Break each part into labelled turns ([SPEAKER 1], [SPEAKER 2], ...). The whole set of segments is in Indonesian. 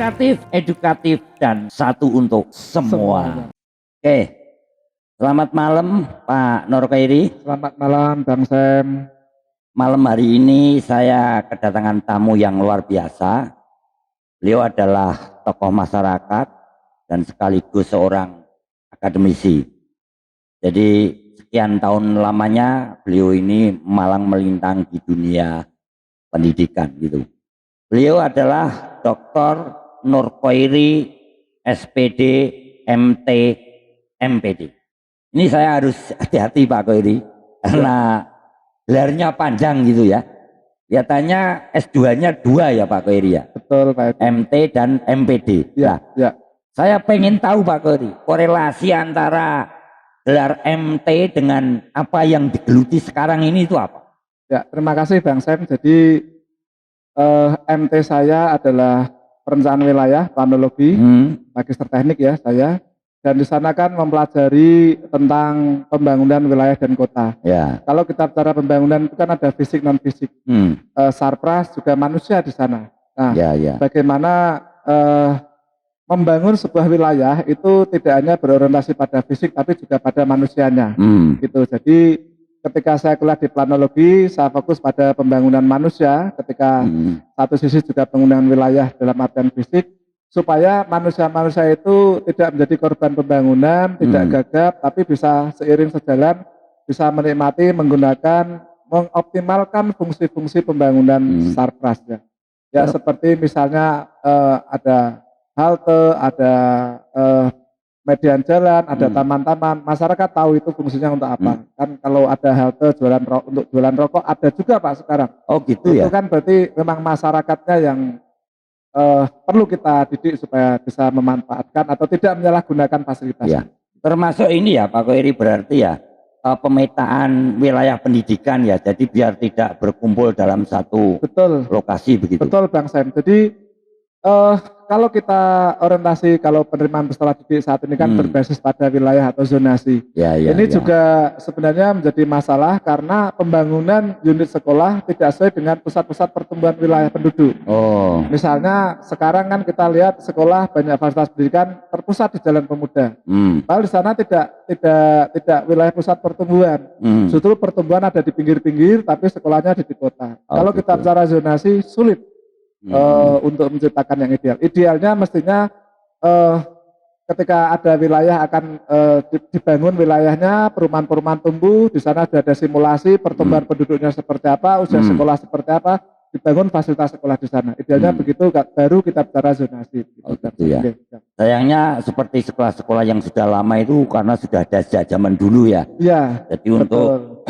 [SPEAKER 1] inspiratif, edukatif, dan satu untuk semua. Oke, selamat malam Pak Nur Khairi.
[SPEAKER 2] Selamat malam Bang Sam.
[SPEAKER 1] Malam hari ini saya kedatangan tamu yang luar biasa. Beliau adalah tokoh masyarakat dan sekaligus seorang akademisi. Jadi sekian tahun lamanya beliau ini malang melintang di dunia pendidikan gitu. Beliau adalah Dr. Nur Khairi, SPD, MT, MPD. Ini saya harus hati-hati Pak Khairi karena gelarnya panjang gitu ya. Kelihatannya S2-nya 2 ya Pak Khairi ya.
[SPEAKER 2] Betul Pak.
[SPEAKER 1] MT dan MPD.
[SPEAKER 2] Ya, ya.
[SPEAKER 1] Saya pengen tahu Pak Khairi korelasi antara gelar MT dengan apa yang digeluti sekarang ini itu apa?
[SPEAKER 2] Ya, terima kasih Bang Sam. Jadi MT saya adalah perencanaan wilayah planologi, magister teknik ya saya. Dan di sana kan mempelajari tentang pembangunan wilayah dan kota.
[SPEAKER 1] Ya.
[SPEAKER 2] Kalau kita bicara pembangunan itu kan ada fisik non fisik. Sarpras juga manusia di sana. Nah, bagaimana membangun sebuah wilayah itu tidak hanya berorientasi pada fisik tapi juga pada manusianya. Gitu. Jadi ketika saya kuliah di planologi, saya fokus pada pembangunan manusia. Ketika satu sisi juga pembangunan wilayah dalam artian fisik, supaya manusia-manusia itu tidak menjadi korban pembangunan, tidak gagap, tapi bisa seiring sejalan, bisa menikmati, menggunakan, mengoptimalkan fungsi-fungsi pembangunan Sarpras ya. Ya seperti misalnya ada halte, ada median jalan, ada taman-taman, masyarakat tahu itu fungsinya untuk apa. Kan kalau ada halte untuk jualan rokok ada juga Pak sekarang.
[SPEAKER 1] Oh gitu ya.
[SPEAKER 2] Itu kan berarti memang masyarakatnya yang perlu kita didik supaya bisa memanfaatkan atau tidak menyalahgunakan fasilitas.
[SPEAKER 1] Ya. Termasuk ini ya Pak Khairi berarti ya pemetaan wilayah pendidikan ya. Jadi biar tidak berkumpul dalam satu lokasi begitu.
[SPEAKER 2] Betul Bang Sam. Jadi kalau kita orientasi, kalau penerimaan peserta didik saat ini kan berbasis pada wilayah atau zonasi. Ini juga sebenarnya menjadi masalah karena pembangunan unit sekolah tidak sesuai dengan pusat-pusat pertumbuhan wilayah penduduk. Misalnya sekarang kan kita lihat sekolah banyak fasilitas pendidikan terpusat di Jalan Pemuda. Padahal di sana tidak wilayah pusat pertumbuhan. Justru pertumbuhan ada di pinggir-pinggir, tapi sekolahnya ada di kota. Kalau kita bicara zonasi sulit. Untuk menciptakan yang ideal. Idealnya mestinya ketika ada wilayah akan dibangun wilayahnya, perumahan-perumahan tumbuh, di sana sudah ada simulasi pertumbuhan penduduknya seperti apa, usia sekolah seperti apa, dibangun fasilitas sekolah di sana. Idealnya begitu, baru kita bicara zonasi.
[SPEAKER 1] Gitu ya. Sayangnya seperti sekolah-sekolah yang sudah lama itu karena sudah ada sejak zaman dulu ya. Jadi untuk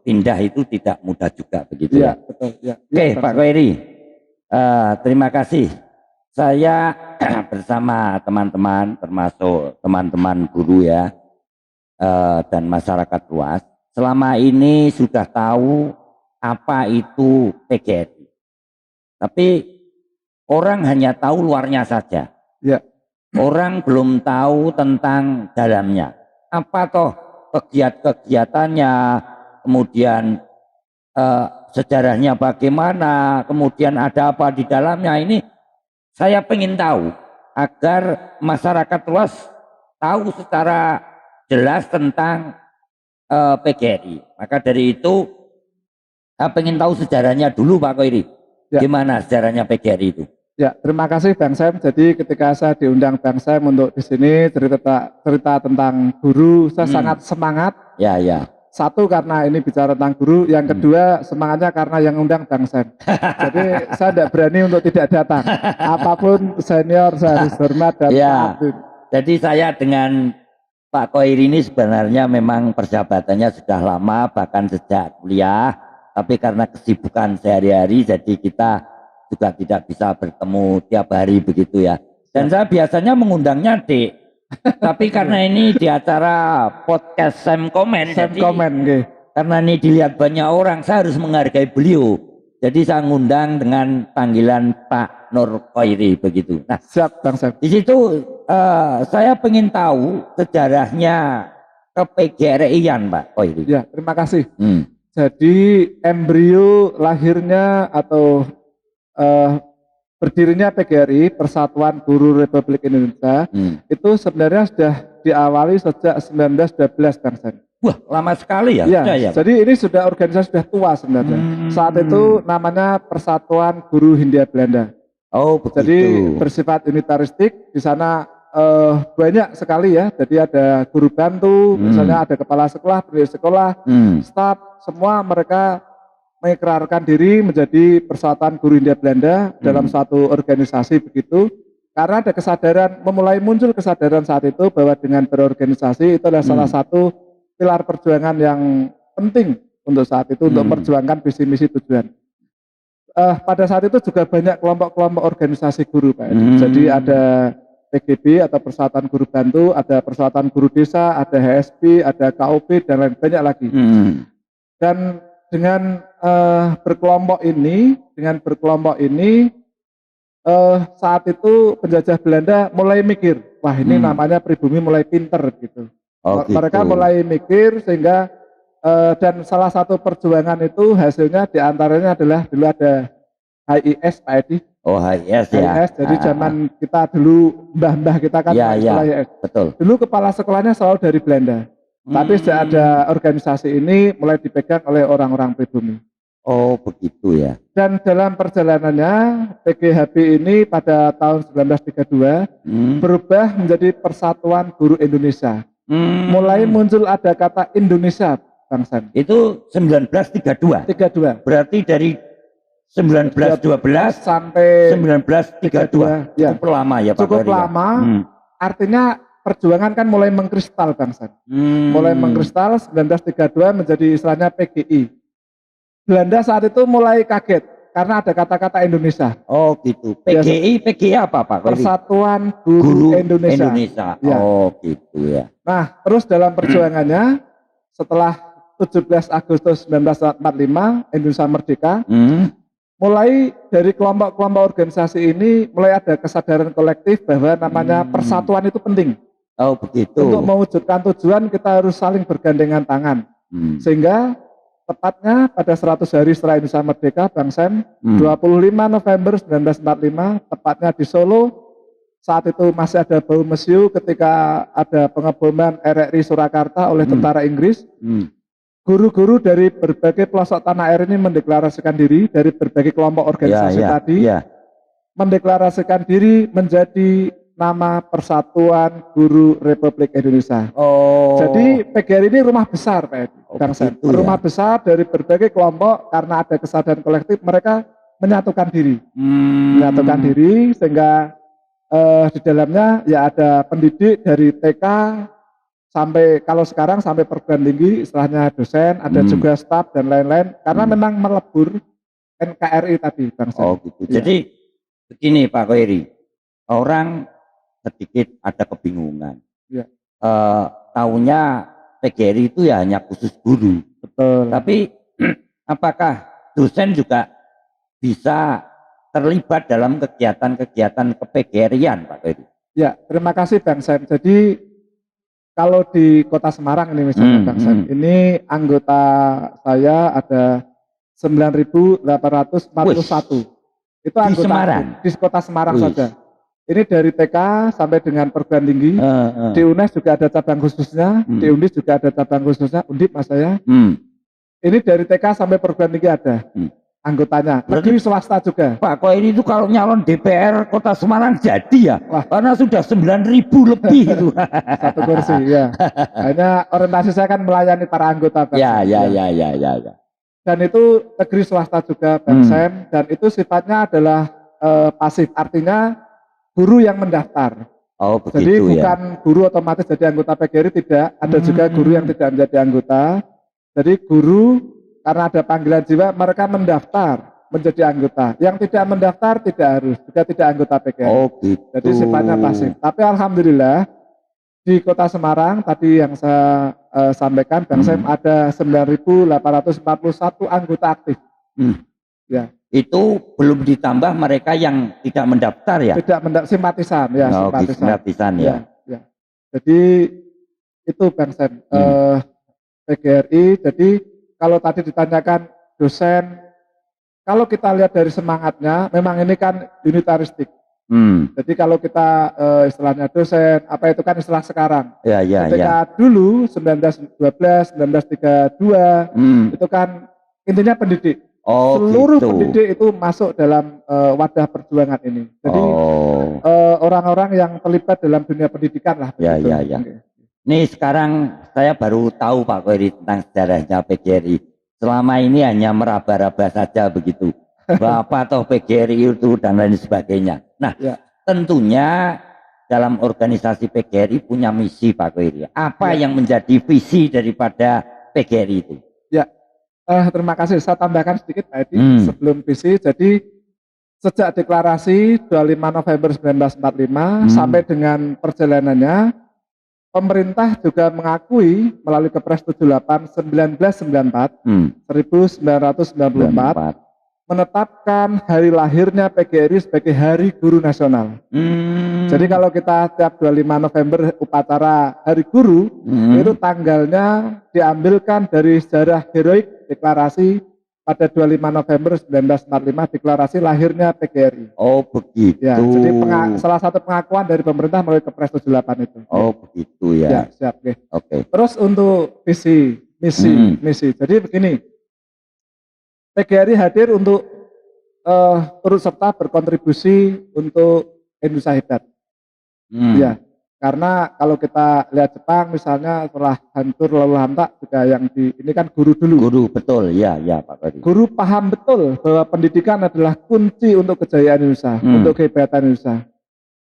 [SPEAKER 1] pindah itu tidak mudah juga begitu ya. Oke Pak Khairi. Terima kasih. Saya bersama teman-teman termasuk teman-teman guru ya dan masyarakat luas selama ini sudah tahu apa itu PGRI. Tapi orang hanya tahu luarnya saja. Orang belum tahu tentang dalamnya. Apa toh kegiatannya, kemudian sejarahnya bagaimana, kemudian ada apa di dalamnya. Ini saya pengen tahu agar masyarakat luas tahu secara jelas tentang PGRI. Maka dari itu saya pengen tahu sejarahnya dulu Pak Khairi. Gimana sejarahnya PGRI itu?
[SPEAKER 2] Ya, terima kasih Bang Sam. Jadi ketika saya diundang Bang Sam untuk di sini cerita tentang guru, saya sangat semangat. Satu karena ini bicara tentang guru, yang kedua semangatnya karena yang undang Bang Sam. Jadi saya tidak berani untuk tidak datang. Apapun senior saya harus hormat dan taat.
[SPEAKER 1] Jadi saya dengan Pak Khairi ini sebenarnya memang persahabatannya sudah lama, bahkan sejak kuliah. Tapi karena kesibukan sehari-hari, jadi kita juga tidak bisa bertemu tiap hari begitu ya. Dan saya biasanya mengundangnya tapi karena ini di acara podcast Sam Komen, karena ini dilihat banyak orang, saya harus menghargai beliau. Jadi saya ngundang dengan panggilan Pak Nur Khairi begitu. Nah,
[SPEAKER 2] siap Bang Sam.
[SPEAKER 1] Di situ saya ingin tahu sejarahnya ke-PGRI-an Pak Khairi.
[SPEAKER 2] Ya, terima kasih. Jadi embrio lahirnya atau berdirinya PGRI, Persatuan Guru Republik Indonesia, itu sebenarnya sudah diawali sejak 1912, Bang Sen.
[SPEAKER 1] Wah, lama sekali ya?
[SPEAKER 2] Ya, ya, jadi ini sudah organisasi sudah tua sebenarnya. Saat itu namanya Persatuan Guru Hindia Belanda.
[SPEAKER 1] Oh, begitu.
[SPEAKER 2] Jadi bersifat unitaristik, di sana banyak sekali ya. Jadi ada guru bantu, misalnya ada kepala sekolah, pendiri sekolah, staf, semua mereka mengikrarkan diri menjadi Persatuan Guru Hindia Belanda dalam suatu organisasi begitu. Karena ada kesadaran, memulai muncul kesadaran saat itu bahwa dengan berorganisasi itu adalah salah satu pilar perjuangan yang penting untuk saat itu untuk memperjuangkan visi misi tujuan. Pada saat itu juga banyak kelompok-kelompok organisasi guru, Pak. Jadi ada PGB atau Persatuan Guru Bantu, ada Persatuan Guru Desa, ada HSP, ada KOB dan lain banyak lagi. Dan dengan berkelompok ini saat itu penjajah Belanda mulai mikir, wah ini namanya pribumi mulai pinter gitu. Mereka mulai mikir sehingga dan salah satu perjuangan itu hasilnya diantaranya adalah dulu ada HIS, Pak Edi.
[SPEAKER 1] Oh, HIS ya.
[SPEAKER 2] HIS, jadi zaman kita dulu mbah-mbah kita kan sekolah HIS.
[SPEAKER 1] Betul.
[SPEAKER 2] Dulu kepala sekolahnya selalu dari Belanda. Tapi sejak ada organisasi ini mulai dipegang oleh orang-orang pribumi.
[SPEAKER 1] Oh, begitu ya.
[SPEAKER 2] Dan dalam perjalanannya PGHB ini pada tahun 1932 berubah menjadi Persatuan Guru Indonesia. Mulai muncul ada kata Indonesia, Bang San.
[SPEAKER 1] Itu 1932.
[SPEAKER 2] 32.
[SPEAKER 1] Berarti dari 1912
[SPEAKER 2] sampai
[SPEAKER 1] 1932.
[SPEAKER 2] Ya.
[SPEAKER 1] Cukup lama ya Pak.
[SPEAKER 2] Cukup lama. Artinya perjuangan kan mulai mengkristal, Bang San. Mulai mengkristal 1932 menjadi istilahnya PGI. Belanda saat itu mulai kaget karena ada kata-kata Indonesia.
[SPEAKER 1] Oh gitu. PGI apa Pak?
[SPEAKER 2] Persatuan Guru Indonesia.
[SPEAKER 1] Ya. Oh gitu ya.
[SPEAKER 2] Nah, terus dalam perjuangannya setelah 17 Agustus 1945 Indonesia merdeka, mulai dari kelompok-kelompok organisasi ini mulai ada kesadaran kolektif bahwa namanya persatuan itu penting.
[SPEAKER 1] Oh begitu.
[SPEAKER 2] Untuk mewujudkan tujuan kita harus saling bergandengan tangan. Sehingga tepatnya pada 100 hari setelah Indonesia merdeka, Bang Sam, 25 November 1945, tepatnya di Solo, saat itu masih ada bau mesiu ketika ada pengeboman RRI Surakarta oleh tentara Inggris. Guru-guru dari berbagai pelosok tanah air ini mendeklarasikan diri dari berbagai kelompok organisasi tadi, mendeklarasikan diri menjadi nama Persatuan Guru Republik Indonesia. Oh. Jadi PGRI ini rumah besar, Pak Edi. Bang Sen. Rumah besar dari berbagai kelompok karena ada kesadaran kolektif mereka menyatukan diri. Menyatukan diri sehingga di dalamnya ya ada pendidik dari TK sampai kalau sekarang sampai perguruan tinggi istilahnya dosen, ada juga staf dan lain-lain karena memang melebur NKRI tadi, Bang Sen.
[SPEAKER 1] Oh gitu. Ya. Jadi begini Pak Koiri, orang sedikit ada kebingungan. Ya. Taunya PGRI itu ya hanya khusus guru. Betul. Tapi apakah dosen juga bisa terlibat dalam kegiatan-kegiatan ke-PGRI-an, Pak Koiri? Ya, terima kasih Bang Sam. Jadi kalau di Kota Semarang ini misalnya Bang Sam, ini anggota saya ada 9.841. Itu anggota di Semarang. Di Kota Semarang saja. Ini dari TK sampai dengan perguruan tinggi. Di UNES juga ada cabang khususnya, di Undip juga ada cabang khususnya, Undip mas saya. Ini dari TK sampai perguruan tinggi ada anggotanya. Negeri swasta juga. Pak, kok ini tuh kalau nyalon DPR Kota Semarang jadi ya? Wah. Karena sudah 9.000 lebih itu. Satu kursi, ya. Hanya orientasi saya kan melayani para anggota. Ya. Dan itu negeri swasta juga, Bang Sam. Dan itu sifatnya adalah pasif, artinya guru yang mendaftar. Oh, begitu, jadi bukan guru otomatis jadi anggota PGRI, tidak. Ada juga guru yang tidak menjadi anggota. Jadi guru karena ada panggilan jiwa mereka mendaftar menjadi anggota. Yang tidak mendaftar tidak harus, juga tidak anggota PGRI. Oh, gitu. Jadi sifatnya pasif. Tapi alhamdulillah di Kota Semarang tadi yang saya sampaikan, Bang Sam, ada 9.841 anggota aktif. Ya. Itu belum ditambah mereka yang tidak mendaftar ya? Tidak mendaftar, simpatisan ya. Oh, simpatisan ya. Jadi itu Bang Sen, PGRI. Jadi kalau tadi ditanyakan dosen
[SPEAKER 2] kalau kita lihat dari semangatnya, memang ini kan unitaristik. Jadi kalau kita istilahnya dosen, apa itu kan istilah sekarang. Ketika dulu 1912, 1932 itu kan intinya pendidik. Seluruh pendidik itu masuk dalam wadah perjuangan ini. Jadi orang-orang yang terlibat dalam dunia pendidikan lah.
[SPEAKER 1] Nih sekarang saya baru tahu Pak Koiri tentang sejarahnya PGRI. Selama ini hanya meraba-raba saja begitu. Bapak atau PGRI itu dan lain sebagainya. Nah, tentunya dalam organisasi PGRI punya misi Pak Koiri. Apa yang menjadi visi daripada PGRI itu?
[SPEAKER 2] Ya, terima kasih. Saya tambahkan sedikit Pak Edi sebelum visi. Jadi sejak deklarasi 25 November 1945 sampai dengan perjalanannya, pemerintah juga mengakui melalui Kepres 78 1994 1994 menetapkan hari lahirnya PGRI sebagai Hari Guru Nasional. Jadi kalau kita tiap 25 November upacara Hari Guru, itu tanggalnya diambilkan dari sejarah heroik deklarasi pada 25 November 1945 deklarasi lahirnya PGRI.
[SPEAKER 1] Oh begitu.
[SPEAKER 2] Ya, jadi salah satu pengakuan dari pemerintah melalui Kepres 78 itu.
[SPEAKER 1] Oh begitu ya.
[SPEAKER 2] Ya siap. Oke. Terus untuk misi. Jadi begini, PGRI hadir untuk turut serta berkontribusi untuk Indonesia hebat. Ya. Karena kalau kita lihat Jepang misalnya setelah hancur lalu lantak juga yang ini kan guru dulu.
[SPEAKER 1] Guru betul, ya Pak Koiri.
[SPEAKER 2] Guru paham betul bahwa pendidikan adalah kunci untuk kejayaan Indonesia, untuk kehebatan Indonesia.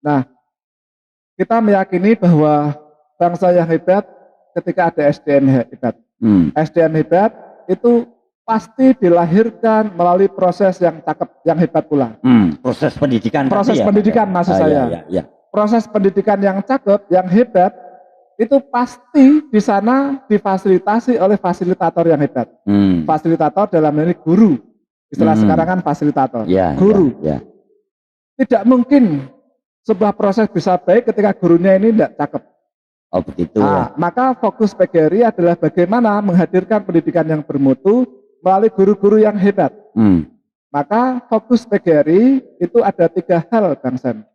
[SPEAKER 2] Nah, kita meyakini bahwa bangsa yang hebat ketika ada SDM hebat. SDM hebat itu pasti dilahirkan melalui proses yang cakep, yang hebat pula.
[SPEAKER 1] Proses pendidikan.
[SPEAKER 2] Proses pendidikan maksud saya. Proses pendidikan yang cakep, yang hebat, itu pasti di sana difasilitasi oleh fasilitator yang hebat. Fasilitator dalam ini guru. Istilah sekarang kan fasilitator. Guru. Tidak mungkin sebuah proses bisa baik ketika gurunya ini tidak cakep.
[SPEAKER 1] Oh begitu ya.
[SPEAKER 2] Maka fokus PGRI adalah bagaimana menghadirkan pendidikan yang bermutu melalui guru-guru yang hebat. Maka fokus PGRI itu ada 3 hal, Kang Sam.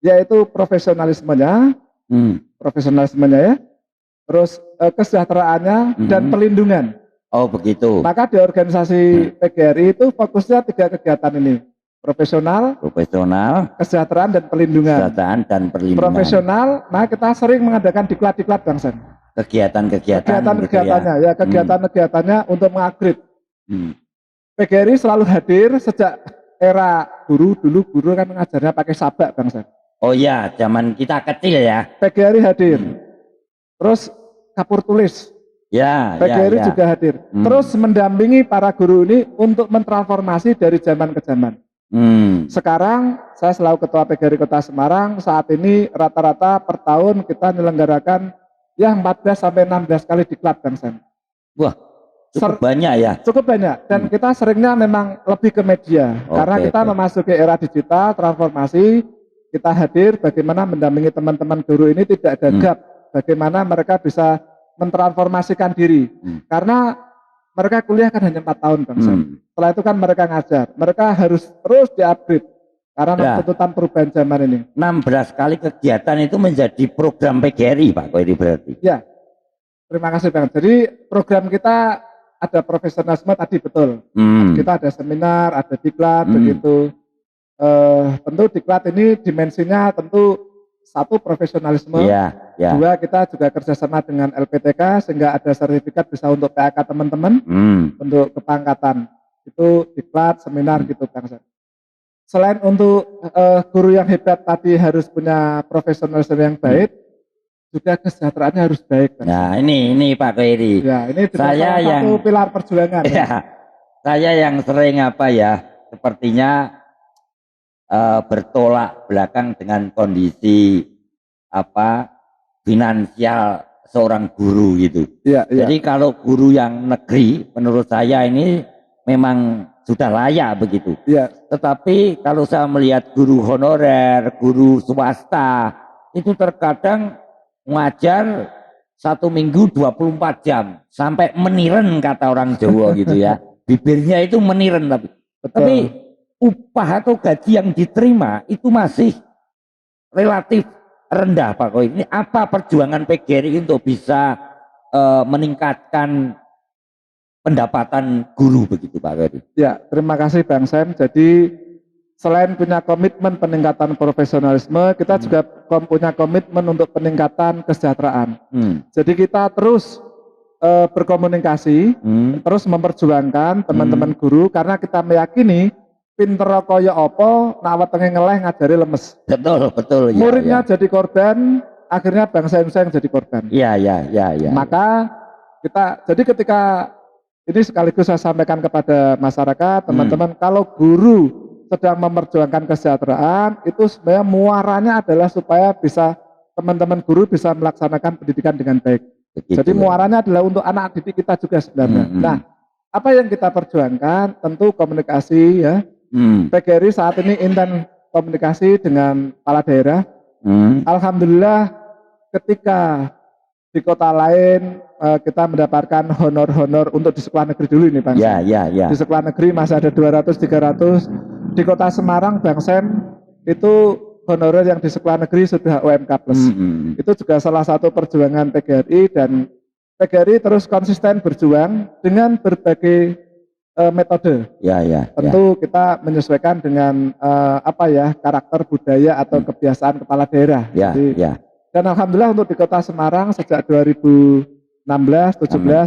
[SPEAKER 2] Yaitu profesionalismenya, ya, terus kesejahteraannya dan perlindungan.
[SPEAKER 1] Oh begitu.
[SPEAKER 2] Maka di organisasi PGRI itu fokusnya 3 kegiatan ini: profesional, kesejahteraan dan perlindungan. Profesional, nah kita sering mengadakan diklat Bang Sen. Kegiatan-kegiatannya, ya kegiatan-kegiatannya untuk mengupgrade. PGRI selalu hadir sejak era guru, dulu guru kan mengajarnya pakai sabak Bang Sen.
[SPEAKER 1] Oh ya, zaman kita kecil ya.
[SPEAKER 2] PGRI hadir. Terus kapur tulis. PGRI juga hadir. Terus mendampingi para guru ini untuk mentransformasi dari zaman ke zaman. Sekarang saya selalu ketua PGRI Kota Semarang. Saat ini rata-rata per tahun kita menyelenggarakan ya 14 sampai 16 kali diklat Bang Sen.
[SPEAKER 1] Wah, cukup banyak ya.
[SPEAKER 2] Cukup banyak. Dan kita seringnya memang lebih ke media. Karena kita memasuki era digital, transformasi. Kita hadir bagaimana mendampingi teman-teman guru ini tidak gagap, bagaimana mereka bisa mentransformasikan diri. Karena mereka kuliah kan hanya 4 tahun Bang Sam. Setelah itu kan mereka ngajar, mereka harus terus di-upgrade karena tuntutan perubahan zaman ini.
[SPEAKER 1] 16 kali kegiatan itu menjadi program PGRI Pak Koiri berarti.
[SPEAKER 2] Ya, terima kasih Bang. Jadi program kita ada profesionalisme tadi betul. Kita ada seminar, ada diklat begitu. Tentu diklat ini dimensinya tentu 1 profesionalisme, 2 kita juga kerjasama dengan LPTK sehingga ada sertifikat bisa untuk PAK teman-teman, untuk kepangkatan itu diklat, seminar gitu Kang. Selain untuk guru yang hebat tadi harus punya profesionalisme yang baik, juga kesejahteraannya harus baik.
[SPEAKER 1] Nah ini Pak Koiri.
[SPEAKER 2] Ya ini saya yang satu pilar perjuangan.
[SPEAKER 1] Saya yang sering sepertinya bertolak belakang dengan kondisi finansial seorang guru gitu. Jadi kalau guru yang negeri menurut saya ini memang sudah layak begitu. Tetapi kalau saya melihat guru honorer, guru swasta itu terkadang ngajar 1 minggu 24 jam sampai meniren kata orang Jawa gitu ya. Bibirnya itu meniren tapi Tapi upah atau gaji yang diterima itu masih relatif rendah Pak Koi. Ini apa perjuangan PGRI untuk bisa meningkatkan pendapatan guru begitu Pak Koi?
[SPEAKER 2] Ya, terima kasih Bang Sam. Jadi selain punya komitmen peningkatan profesionalisme, kita juga punya komitmen untuk peningkatan kesejahteraan. Jadi kita terus berkomunikasi, terus memperjuangkan teman-teman guru, karena kita meyakini pinter kaya apa, nak wetenge ngeleh ngajari lemes.
[SPEAKER 1] Betul.
[SPEAKER 2] Muridnya jadi korban, akhirnya bangsa Indonesia yang jadi korban.
[SPEAKER 1] Iya.
[SPEAKER 2] Maka jadi ketika ini sekaligus saya sampaikan kepada masyarakat, teman-teman, kalau guru sedang memperjuangkan kesejahteraan, itu sebenarnya muaranya adalah supaya bisa teman-teman guru bisa melaksanakan pendidikan dengan baik. Begitu. Jadi muaranya adalah untuk anak didik kita juga sebenarnya. Nah, apa yang kita perjuangkan tentu komunikasi ya. PGRI saat ini intens komunikasi dengan kepala daerah. Alhamdulillah ketika di kota lain kita mendapatkan honor-honor untuk di sekolah negeri dulu ini Bang.
[SPEAKER 1] Ya.
[SPEAKER 2] Di sekolah negeri masih ada 200-300. Di kota Semarang Bang Sam itu honorer yang di sekolah negeri sudah UMK plus. Itu juga salah satu perjuangan PGRI, dan PGRI terus konsisten berjuang dengan berbagai metode. Tentu kita menyesuaikan dengan karakter budaya atau kebiasaan kepala daerah. Dan alhamdulillah untuk di kota Semarang sejak 2016-17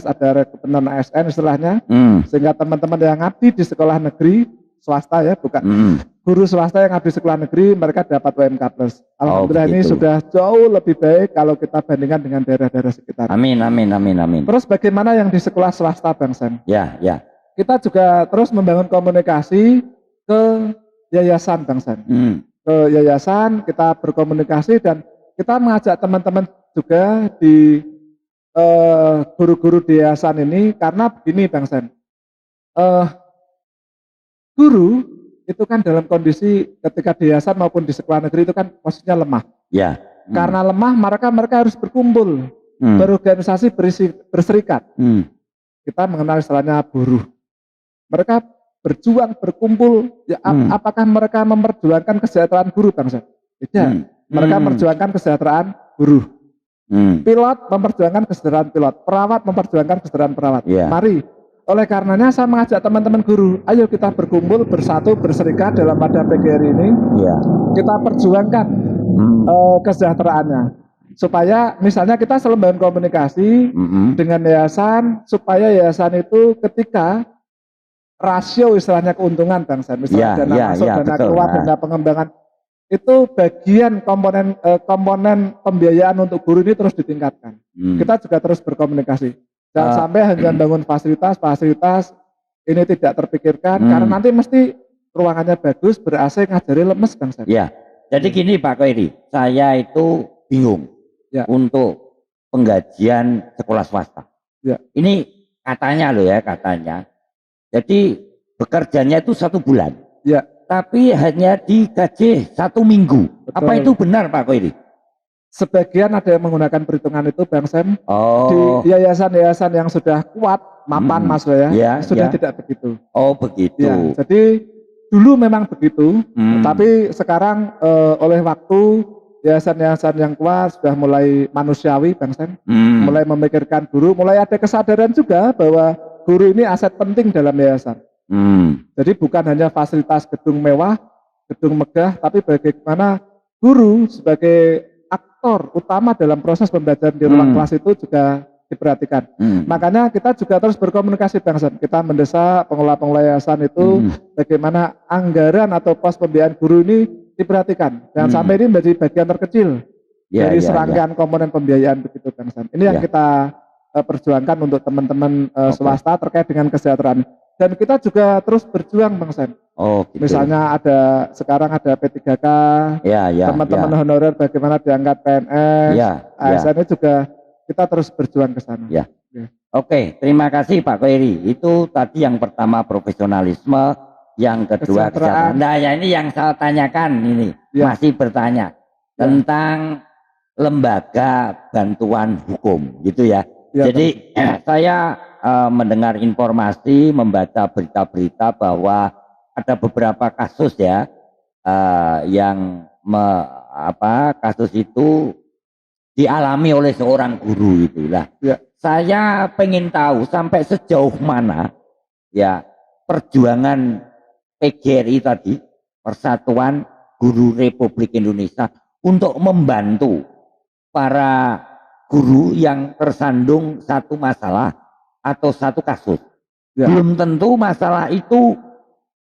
[SPEAKER 2] ada rekrutmen ASN istilahnya, sehingga teman-teman yang ngabdi di sekolah negeri swasta ya, bukan guru swasta yang habis sekolah negeri, mereka dapat UMK plus. Alhamdulillah ini sudah jauh lebih baik kalau kita bandingkan dengan daerah-daerah sekitar.
[SPEAKER 1] Amin.
[SPEAKER 2] Terus bagaimana yang di sekolah swasta Bang Sam?
[SPEAKER 1] Ya.
[SPEAKER 2] Kita juga terus membangun komunikasi ke yayasan Bang Sam. Ke yayasan kita berkomunikasi, dan kita mengajak teman-teman juga di guru-guru di yayasan ini, karena begini Bang Sam. Guru itu kan dalam kondisi ketika di yayasan maupun di sekolah negeri itu kan posisinya lemah.
[SPEAKER 1] Ya.
[SPEAKER 2] Karena lemah mereka harus berkumpul, berorganisasi, berserikat. Kita mengenal istilahnya buruh. Mereka berjuang, berkumpul. Ya, apakah mereka memperjuangkan kesejahteraan guru bangsa? Tidak. Mereka memperjuangkan kesejahteraan buruh. Pilot memperjuangkan kesejahteraan pilot. Perawat memperjuangkan kesejahteraan perawat. Mari. Oleh karenanya saya mengajak teman-teman guru, ayo kita berkumpul, bersatu, berserikat dalam wadah PGRI ini. Kita perjuangkan kesejahteraannya. Supaya misalnya kita selalu membangun komunikasi dengan yayasan, supaya yayasan itu ketika rasio istilahnya keuntungan bangsa, misalnya dana masuk, dana keluar, dana pengembangan, itu bagian komponen pembiayaan untuk guru ini terus ditingkatkan. Kita juga terus berkomunikasi. Jangan sampai hanya bangun fasilitas ini tidak terpikirkan, karena nanti mesti ruangannya bagus, ber-AC, ngajari lemes bangsa.
[SPEAKER 1] Ya, jadi gini Pak Koiri, saya itu bingung untuk penggajian sekolah swasta. Ini katanya loh ya, katanya. Jadi bekerjanya itu 1 bulan. Tapi hanya digaji 1 minggu. Betul. Apa itu benar Pak Koiri?
[SPEAKER 2] Sebagian ada yang menggunakan perhitungan itu Bang Sam. Di yayasan-yayasan yang sudah kuat, mapan Mas ya, sudah tidak begitu.
[SPEAKER 1] Oh begitu.
[SPEAKER 2] Jadi dulu memang begitu, tapi sekarang oleh waktu yayasan-yayasan yang kuat sudah mulai manusiawi Bang Sam, mulai memikirkan guru, mulai ada kesadaran juga bahwa guru ini aset penting dalam yayasan. Jadi bukan hanya fasilitas gedung mewah, gedung megah, tapi bagaimana guru sebagai aktor utama dalam proses pembelajaran di ruang kelas itu juga diperhatikan. Makanya kita juga terus berkomunikasi Bang Sam. Kita mendesak pengelola yayasan itu bagaimana anggaran atau pos pembiayaan guru ini diperhatikan. Jangan sampai ini menjadi bagian terkecil dari serangkaian komponen pembiayaan begitu Bang Sam. Ini yang kita perjuangkan untuk teman-teman swasta terkait dengan kesejahteraan. Dan kita juga terus berjuang Bang Sam. Gitu. Misalnya sekarang ada P3K, teman-teman honorer bagaimana diangkat PNS, ASN juga kita terus berjuang ke sana.
[SPEAKER 1] Oke, terima kasih Pak Koiri. Itu tadi yang pertama profesionalisme, yang kedua kesejahteraan. Nah, ya ini yang saya tanyakan ini, masih bertanya tentang lembaga bantuan hukum, gitu ya. Jadi saya mendengar informasi, membaca berita-berita bahwa ada beberapa kasus ya yang kasus itu dialami oleh seorang guru itulah. Ya. Saya pengen tahu sampai sejauh mana ya perjuangan PGRI tadi, Persatuan Guru Republik Indonesia, untuk membantu para guru yang tersandung satu masalah atau satu kasus. Ya. Belum tentu masalah itu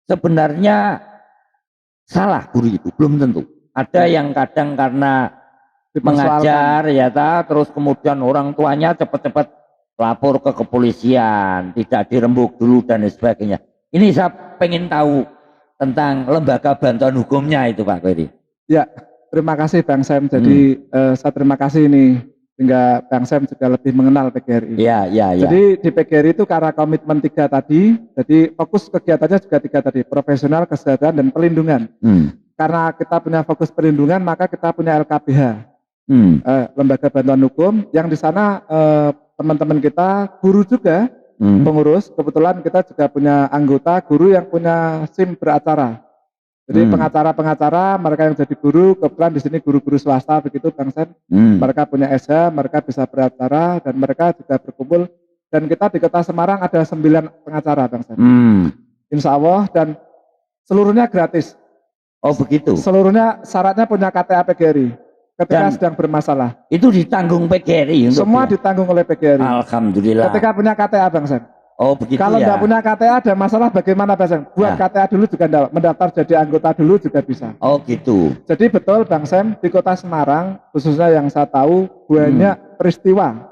[SPEAKER 1] sebenarnya salah guru itu, belum tentu. Ada yang kadang karena mengajar ya terus kemudian orang tuanya cepat-cepat lapor ke kepolisian, tidak dirembuk dulu dan sebagainya. Ini saya pengen tahu tentang lembaga bantuan hukumnya itu Pak Ferry.
[SPEAKER 2] Ya, terima kasih Bang Sam. Jadi saya terima kasih ini sehingga Bang Sam juga lebih mengenal PGRI.
[SPEAKER 1] Ya.
[SPEAKER 2] Jadi di PGRI itu karena komitmen 3 tadi, jadi fokus kegiatannya juga 3 tadi, profesional, kesejahteraan, dan pelindungan. Karena kita punya fokus perlindungan, maka kita punya LKBH. Lembaga bantuan hukum yang di sana teman-teman kita guru juga pengurus, kebetulan kita juga punya anggota guru yang punya SIM beracara. Jadi pengacara-pengacara mereka yang jadi guru, kebetulan di sini guru-guru swasta begitu Bang Sen. Mereka punya SH, mereka bisa beracara dan mereka juga berkumpul, dan kita di Kota Semarang ada 9 pengacara Bang Sen. Insya Allah, dan seluruhnya gratis.
[SPEAKER 1] Oh begitu.
[SPEAKER 2] Seluruhnya syaratnya punya KTA PGRI. Ketika sedang bermasalah
[SPEAKER 1] itu ditanggung PGRI
[SPEAKER 2] semua ditanggung oleh PGRI.
[SPEAKER 1] Alhamdulillah.
[SPEAKER 2] Ketika punya KTA Bang Sen.
[SPEAKER 1] Oh begitu.
[SPEAKER 2] Kalau
[SPEAKER 1] ya.
[SPEAKER 2] Enggak punya KTA ada masalah bagaimana Bang Sen? Buat KTA dulu juga enggak, mendaftar jadi anggota dulu juga bisa.
[SPEAKER 1] Oh gitu.
[SPEAKER 2] Jadi betul Bang Sam, di Kota Semarang khususnya yang saya tahu banyak peristiwa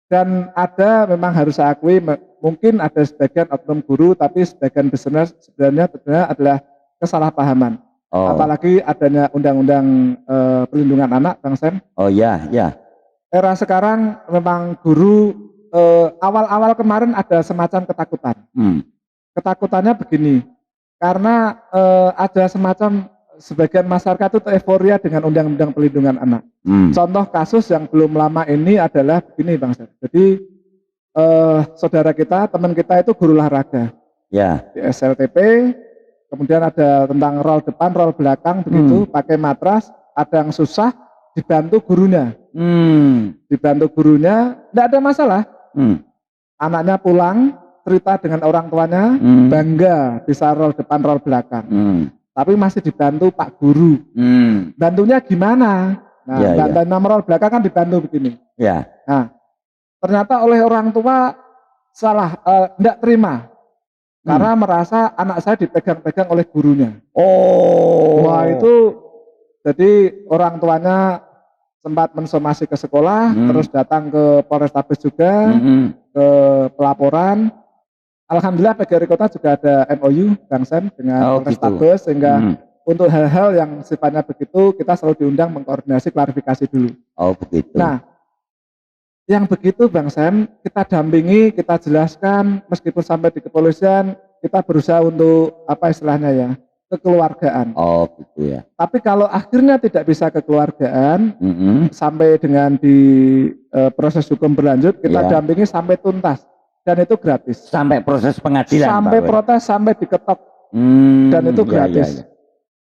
[SPEAKER 2] dan ada, memang harus saya akui, mungkin ada sebagian oknum guru, tapi sebagian besar sebenarnya adalah kesalahpahaman. Apalagi adanya undang-undang perlindungan anak Bang Sam.
[SPEAKER 1] Oh ya.
[SPEAKER 2] Era sekarang memang guru awal-awal kemarin ada semacam ketakutan. Ketakutannya begini, karena ada semacam sebagian masyarakat itu euforia dengan undang-undang perlindungan anak. Contoh kasus yang belum lama ini adalah begini Bang Sam. Jadi saudara kita, teman kita itu guru olahraga.
[SPEAKER 1] Ya.
[SPEAKER 2] Di SLTP. Kemudian ada tentang roll depan, roll belakang begitu, pakai matras, ada yang susah, dibantu gurunya. Dibantu gurunya, tidak ada masalah. Anaknya pulang, cerita dengan orang tuanya, bangga bisa roll depan, roll belakang. Tapi masih dibantu Pak Guru. Bantunya gimana? Nah, bantuan roll belakang kan dibantu begini.
[SPEAKER 1] Ya.
[SPEAKER 2] Nah, ternyata oleh orang tua salah, tidak terima. Karena merasa anak saya dipegang-pegang oleh gurunya.
[SPEAKER 1] Oh.
[SPEAKER 2] Wah itu, jadi orang tuanya sempat mensomasi ke sekolah, terus datang ke Polrestabes juga, ke pelaporan. Alhamdulillah PGRI Kota juga ada MOU Bang Sam dengan Polrestabes, sehingga untuk hal-hal yang sifatnya begitu kita selalu diundang mengkoordinasi klarifikasi dulu.
[SPEAKER 1] Oh begitu.
[SPEAKER 2] Nah, yang begitu Bang Sam, kita dampingi, kita jelaskan, meskipun sampai di kepolisian, kita berusaha untuk apa istilahnya ya, kekeluargaan.
[SPEAKER 1] Oh gitu ya.
[SPEAKER 2] Tapi kalau akhirnya tidak bisa kekeluargaan, sampai dengan di proses hukum berlanjut, kita dampingi sampai tuntas, dan itu gratis.
[SPEAKER 1] Sampai proses pengadilan.
[SPEAKER 2] Sampai protes, sampai diketok, dan itu gratis.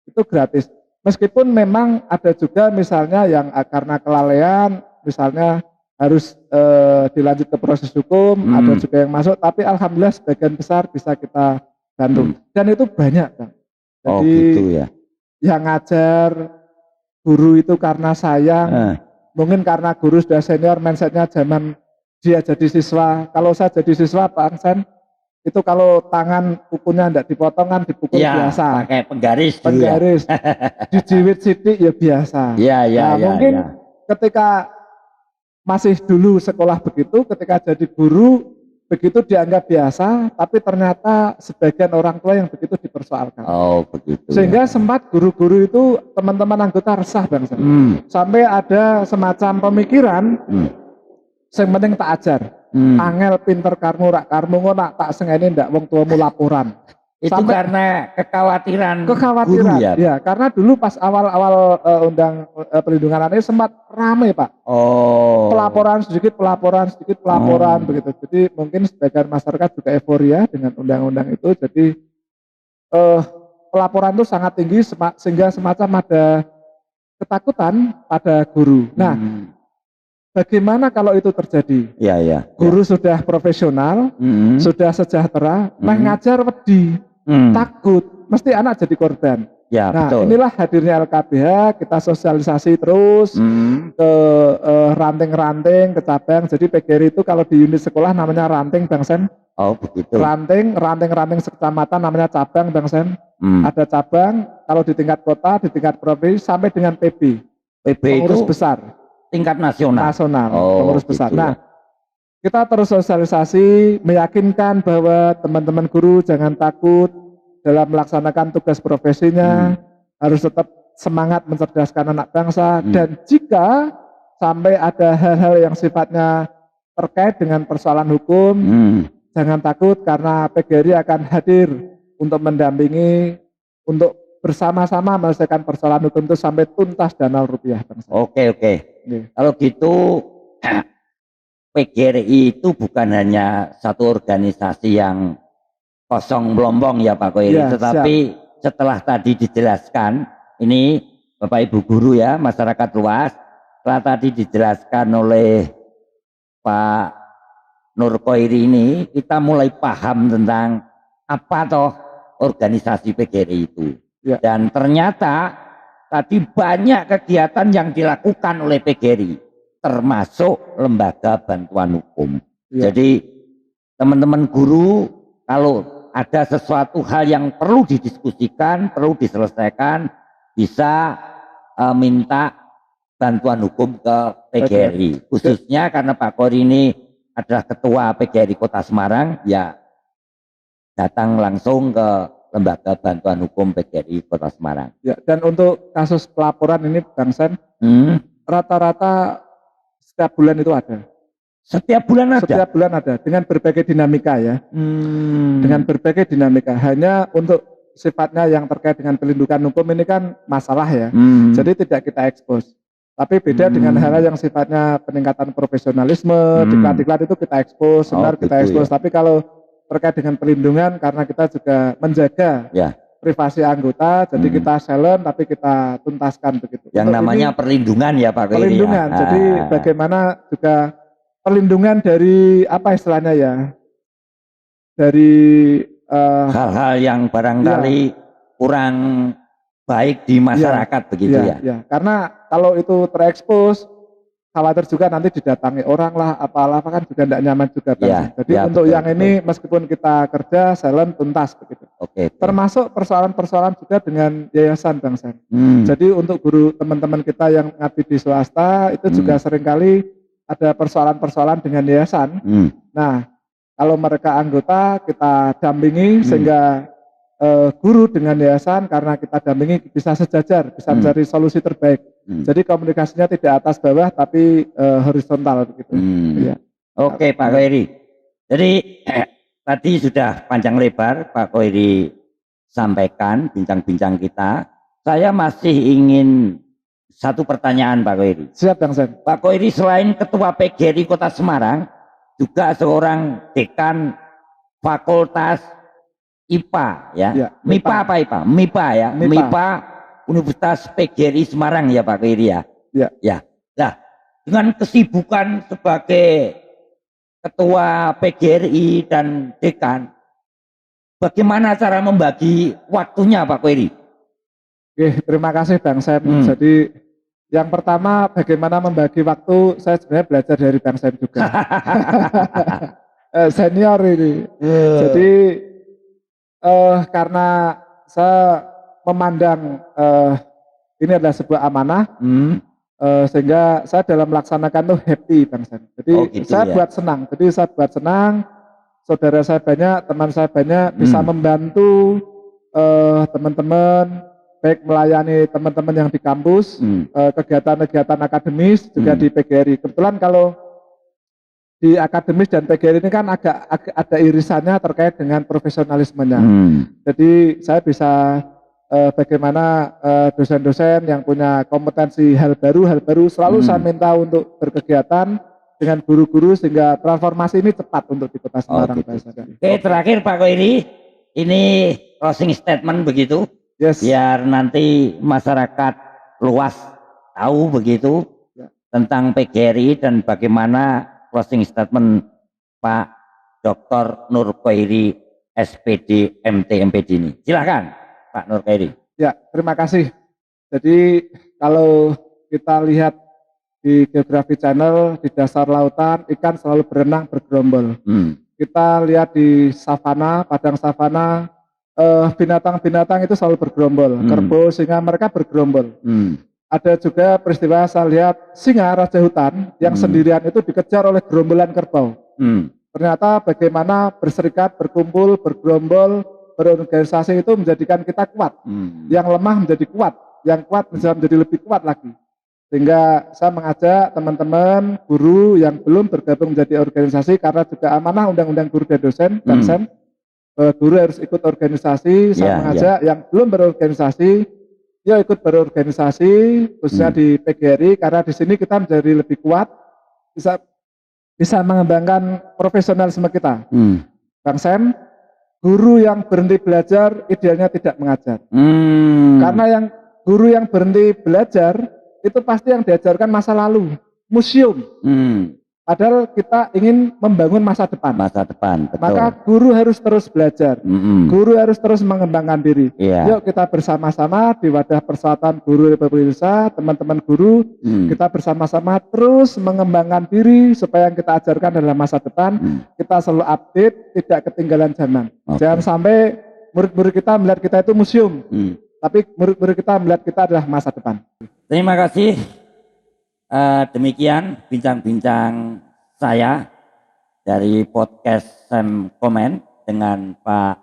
[SPEAKER 2] Itu gratis. Meskipun memang ada juga misalnya yang karena kelalaian, misalnya harus dilanjut ke proses hukum, ada juga yang masuk, tapi alhamdulillah sebagian besar bisa kita bantu. Dan itu banyak Bang. Jadi
[SPEAKER 1] gitu ya.
[SPEAKER 2] Yang ngajar guru itu karena sayang, mungkin karena guru sudah senior, mindsetnya zaman dia jadi siswa. Kalau saya jadi siswa Pak Angsen, itu kalau tangan kukunya tidak dipotong kan dipukul biasa.
[SPEAKER 1] Pakai penggaris.
[SPEAKER 2] Penggaris, dijiwit sidik ya biasa. Mungkin ketika masih dulu sekolah begitu, ketika jadi guru begitu dianggap biasa, tapi ternyata sebagian orang tua yang begitu dipersoalkan.
[SPEAKER 1] Oh begitu.
[SPEAKER 2] Sehingga sempat guru-guru itu teman-teman anggota resah Bang. Sampai ada semacam pemikiran, yang penting tak ajar. Angel pinter karmu rak karmu ngono tak sengene ndak wong tuamu laporan.
[SPEAKER 1] Itu karena kekhawatiran guru
[SPEAKER 2] ya, karena dulu pas awal-awal perlindungan anak sempat ramai Pak. Pelaporan sedikit begitu. Jadi mungkin sebagian masyarakat juga euforia dengan undang-undang itu. Jadi pelaporan itu sangat tinggi sehingga semacam ada ketakutan pada guru. Nah, bagaimana kalau itu terjadi? Guru sudah profesional, sudah sejahtera, ngajar wedi. Takut, mesti anak jadi korban.
[SPEAKER 1] Betul.
[SPEAKER 2] Inilah hadirnya LKBH, kita sosialisasi terus ke ranting-ranting, ke cabang. Jadi PGRI itu kalau di unit sekolah namanya ranting Bang Sen.
[SPEAKER 1] Begitu.
[SPEAKER 2] Ranting kecamatan namanya cabang Bang Sen. Ada cabang, kalau di tingkat kota, di tingkat provinsi sampai dengan PB. Pengurus
[SPEAKER 1] itu
[SPEAKER 2] besar.
[SPEAKER 1] Tingkat nasional.
[SPEAKER 2] Pengurus besar. Nah, kita terus sosialisasi, meyakinkan bahwa teman-teman guru jangan takut dalam melaksanakan tugas profesinya, harus tetap semangat mencerdaskan anak bangsa, dan jika sampai ada hal-hal yang sifatnya terkait dengan persoalan hukum, jangan takut karena PGRI akan hadir untuk mendampingi, untuk bersama-sama menyelesaikan persoalan hukum itu sampai tuntas dana rupiah bangsa.
[SPEAKER 1] Oke. Kalau gitu PGRI itu bukan hanya satu organisasi yang kosong melompong ya Pak Koiri, tetapi setelah tadi dijelaskan, ini Bapak Ibu guru ya, masyarakat luas, setelah tadi dijelaskan oleh Pak Nur Koiri ini, kita mulai paham tentang apa toh organisasi PGRI itu. Dan ternyata tadi banyak kegiatan yang dilakukan oleh PGRI, termasuk lembaga bantuan hukum. Jadi teman-teman guru kalau ada sesuatu hal yang perlu didiskusikan, perlu diselesaikan, bisa minta bantuan hukum ke PGRI. Khususnya karena Pak Koiri ini adalah ketua PGRI Kota Semarang, ya datang langsung ke lembaga bantuan hukum PGRI Kota Semarang.
[SPEAKER 2] Dan untuk kasus pelaporan ini Bang Sen, rata-rata setiap bulan itu ada.
[SPEAKER 1] Setiap bulan ada
[SPEAKER 2] dengan berbagai dinamika ya. Dengan berbagai dinamika. Hanya untuk sifatnya yang terkait dengan perlindungan hukum ini kan masalah ya. Jadi tidak kita ekspos. Tapi beda dengan hal yang sifatnya peningkatan profesionalisme, diklat-diklat itu kita ekspos, kita ekspos. Tapi kalau terkait dengan perlindungan, karena kita juga menjaga privasi anggota, jadi kita silent tapi kita tuntaskan begitu.
[SPEAKER 1] Yang untuk namanya perlindungan ya Pak Koiri.
[SPEAKER 2] Perlindungan. Jadi bagaimana juga perlindungan dari apa istilahnya ya? Dari
[SPEAKER 1] hal-hal yang barangkali kurang baik di masyarakat begitu ya.
[SPEAKER 2] Karena kalau itu terekspos, khawatir juga nanti didatangi orang lah, apalah kan juga tidak nyaman juga. Jadi untuk yang ini meskipun kita kerja silent tuntas begitu. Termasuk persoalan-persoalan juga dengan yayasan Bang Sen. Jadi untuk guru teman-teman kita yang ngabdi di swasta itu juga seringkali ada persoalan-persoalan dengan yayasan. Nah, kalau mereka anggota kita dampingi sehingga guru dengan yayasan, karena kita dampingi bisa sejajar, bisa mencari solusi terbaik. Jadi komunikasinya tidak atas bawah tapi horizontal begitu.
[SPEAKER 1] Oke Pak Koiri. Jadi tadi sudah panjang lebar Pak Koiri sampaikan bincang-bincang kita. Saya masih ingin satu pertanyaan Pak Koiri.
[SPEAKER 2] Siap Bang Sen.
[SPEAKER 1] Pak Koiri selain ketua PGRI Kota Semarang, juga seorang dekan Fakultas IPA ya. MIPA apa IPA? MIPA ya. MIPA Universitas PGRI Semarang ya Pak Koiri ya. Nah, dengan kesibukan sebagai ketua PGRI dan dekan, bagaimana cara membagi waktunya Pak Koiri?
[SPEAKER 2] Terima kasih Bang Sen. Jadi yang pertama bagaimana membagi waktu, saya sebenarnya belajar dari Bang Sen juga. Senior ini. Jadi karena saya memandang ini adalah sebuah amanah, sehingga saya dalam melaksanakan tuh happy Bang Sen. Jadi saya buat senang. Jadi saya buat senang, saudara saya banyak, teman saya banyak, bisa membantu teman-teman, baik melayani teman-teman yang di kampus, kegiatan-kegiatan akademis juga di PGRI. Kebetulan kalau di akademis dan PGRI ini kan agak ada irisannya terkait dengan profesionalismenya. Jadi saya bisa bagaimana dosen-dosen yang punya kompetensi hal baru selalu saya minta untuk berkegiatan dengan guru-guru sehingga transformasi ini cepat untuk di Kota Semarang.
[SPEAKER 1] Gitu. Oke, terakhir Pak Koiri, ini closing statement begitu, biar nanti masyarakat luas tahu begitu tentang PGRI dan bagaimana closing statement Pak Dr. Nur Koiri SPD MT MPD ini. Silakan Pak Nur Koiri.
[SPEAKER 2] Ya, terima kasih. Jadi kalau kita lihat di Geografi Channel di dasar lautan ikan selalu berenang bergerombol. Kita lihat di savana, padang savana, binatang-binatang itu selalu bergerombol. Kerbau, singa mereka bergerombol. Ada juga peristiwa saya lihat singa raja hutan yang sendirian itu dikejar oleh gerombolan kerbau. Ternyata bagaimana berserikat, berkumpul, bergerombol, berorganisasi itu menjadikan kita kuat. Yang lemah menjadi kuat, yang kuat bisa menjadi lebih kuat lagi. Sehingga saya mengajak teman-teman guru yang belum bergabung menjadi organisasi karena juga amanah Undang-Undang Guru dan Dosen, Dansen, guru harus ikut organisasi. Saya mengajak yang belum berorganisasi, ya ikut berorganisasi khususnya di PGRI karena di sini kita menjadi lebih kuat, bisa mengembangkan profesionalisme kita. Bang Sen, guru yang berhenti belajar idealnya tidak mengajar. Karena yang guru yang berhenti belajar itu pasti yang diajarkan masa lalu, museum. Padahal kita ingin membangun masa depan.
[SPEAKER 1] Masa depan, betul.
[SPEAKER 2] Maka guru harus terus belajar. Guru harus terus mengembangkan diri. Yuk kita bersama-sama di wadah Persatuan Guru Republik Indonesia, teman-teman guru, kita bersama-sama terus mengembangkan diri supaya yang kita ajarkan adalah masa depan. Kita selalu update, tidak ketinggalan zaman. Jangan sampai murid-murid kita melihat kita itu museum. Tapi murid-murid kita melihat kita adalah masa depan.
[SPEAKER 1] Terima kasih. Demikian bincang-bincang saya dari podcast Sam Komen dengan Pak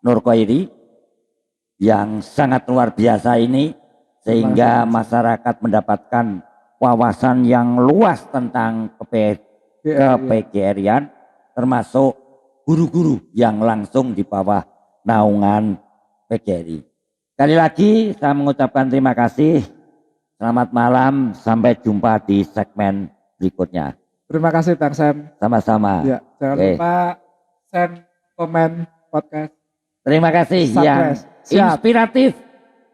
[SPEAKER 1] Nur Koiri yang sangat luar biasa ini sehingga masyarakat mendapatkan wawasan yang luas tentang PGRI-an termasuk guru-guru yang langsung di bawah naungan PGRI. Sekali lagi saya mengucapkan terima kasih. Selamat malam, sampai jumpa di segmen berikutnya.
[SPEAKER 2] Terima kasih Bang Sam.
[SPEAKER 1] Sama-sama.
[SPEAKER 2] Ya, jangan lupa Sam Komen Podcast.
[SPEAKER 1] Terima kasih yang inspiratif,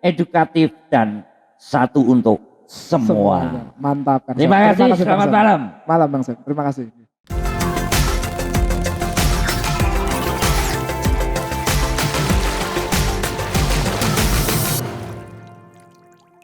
[SPEAKER 1] edukatif dan satu untuk semua.
[SPEAKER 2] Mantap.
[SPEAKER 1] Terima kasih, selamat malam.
[SPEAKER 2] Malam Bang Sam, terima kasih.